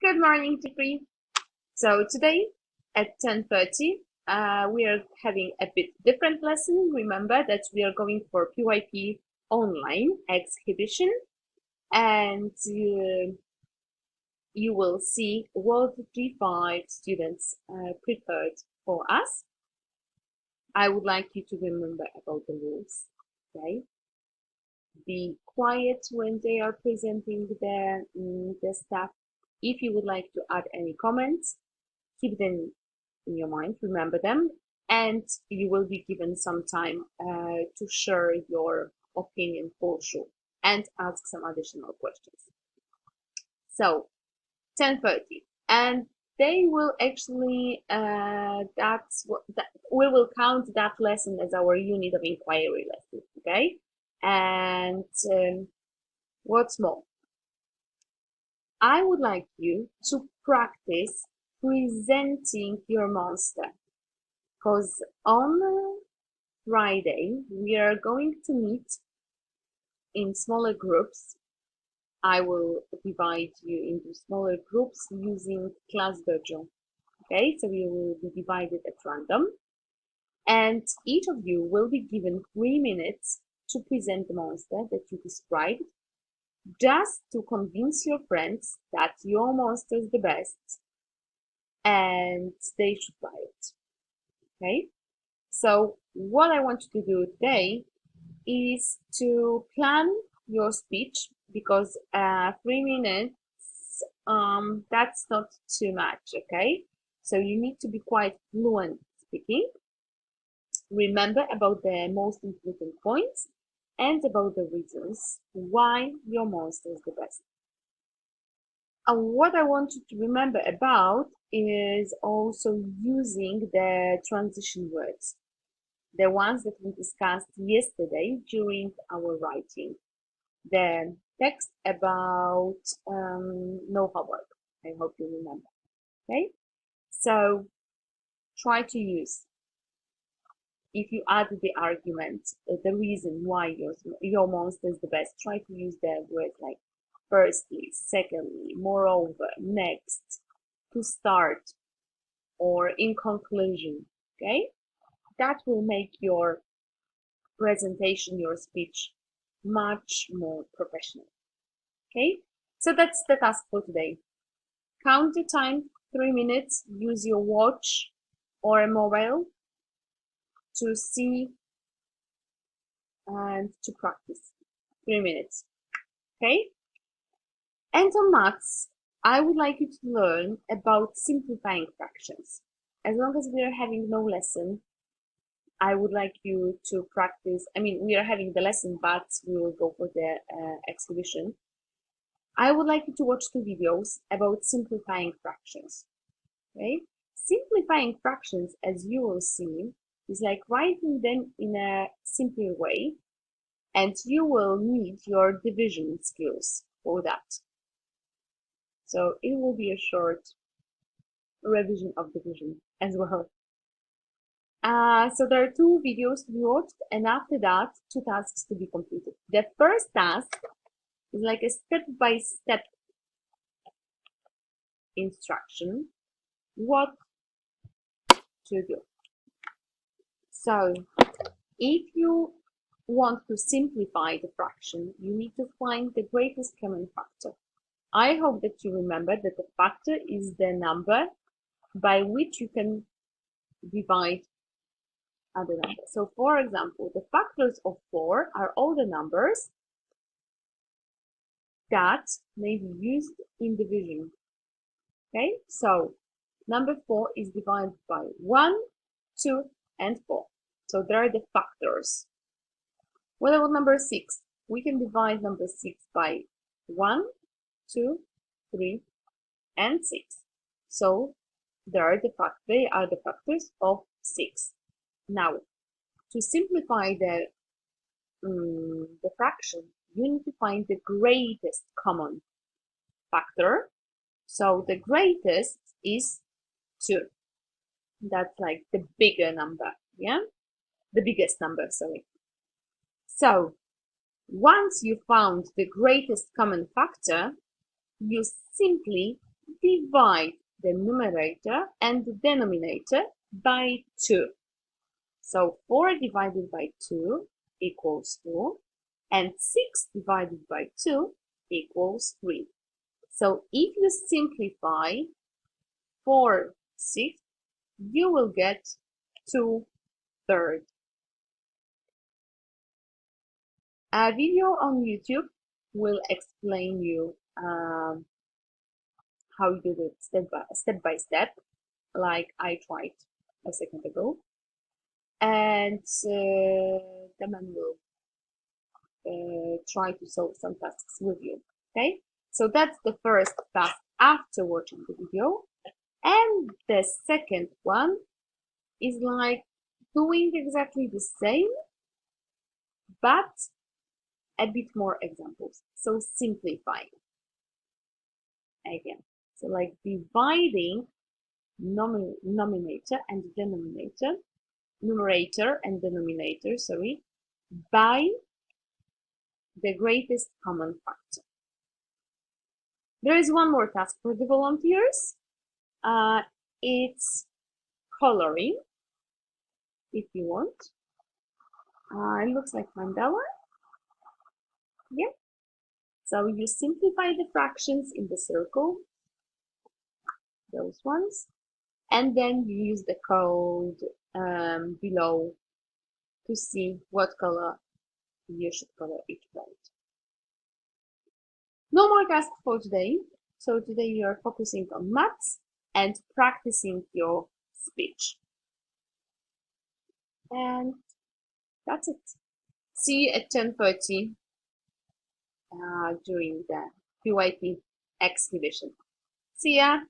Good morning, Jeffrey. So today at 10:30, we are having a bit different lesson. Remember that we are going for PYP online exhibition, and you will see what G5 students prepared for us. I would like you to remember about the rules, okay? Be quiet when they are presenting the stuff. If you would like to add any comments, keep them in your mind, remember them, and you will be given some time to share your opinion for sure and ask some additional questions. So 10:30, and they will actually we will count that lesson as our unit of inquiry lesson, okay? And what's more, I would like you to practice presenting your monster, because on Friday we are going to meet in smaller groups. I will divide you into smaller groups using ClassDojo. Okay, so you will be divided at random, and each of you will be given 3 minutes to present the monster that you described, just to convince your friends that your monster is the best and they should buy it. Okay, so what I want you to do today is to plan your speech, because 3 minutes, that's not too much, okay? So you need to be quite fluent speaking. Remember about the most important points and about the reasons why your monster is the best. And what I want you to remember about is also using the transition words, the ones that we discussed yesterday during our writing. The text about no homework. I hope you remember. Okay, so try to use, if you add the argument, the reason why your monster is the best, try to use the words like firstly, secondly, moreover, next, to start, or in conclusion. Okay, that will make your presentation, your speech, much more professional. Okay, so that's the task for today. Count the time, 3 minutes, use your watch or a mobile to see and to practice. 3 minutes, okay? And on maths, I would like you to learn about simplifying fractions. As long as we are having no lesson, I would like you to practice. I mean, we are having the lesson, but we will go for the exhibition. I would like you to watch 2 videos about simplifying fractions. Okay? Simplifying fractions, as you will see, is like writing them in a simpler way, and you will need your division skills for that. So it will be a short revision of division as well. So there are 2 videos to be watched, and after that, 2 tasks to be completed. The first task is like a step-by-step instruction what to do. So if you want to simplify the fraction, you need to find the greatest common factor. I hope that you remember that the factor is the number by which you can divide other numbers. So for example, the factors of 4 are all the numbers that may be used in division. Okay, so number 4 is divided by 1, 2, and 4. So there are the factors. What about number 6? We can divide number 6 by 1, 2, 3, and 6. So they are the factors of 6. Now, to simplify the fraction, you need to find the greatest common factor. So the greatest is 2. That's like the bigger number, yeah? The biggest number, sorry. So once you found the greatest common factor, you simply divide the numerator and the denominator by 2. So 4 divided by 2 equals 2, and 6 divided by 2 equals 3. So if you simplify 4/6, you will get 2/3. A video on YouTube will explain you how you do it step by step, like I tried a second ago. And the man will try to solve some tasks with you. Okay, so that's the first task after watching the video. And the second one is like doing exactly the same, but a bit more examples. So simplifying again. So like dividing numerator and denominator, sorry, by the greatest common factor. There is one more task for the volunteers. It's coloring, if you want. It looks like mandala. Yeah. So you simplify the fractions in the circle, those ones, and then you use the code below to see what color you should color each point. No more tasks for today. So today you are focusing on maths and practicing your speech. And that's it. See you at 10:30 during the PYP exhibition. See ya!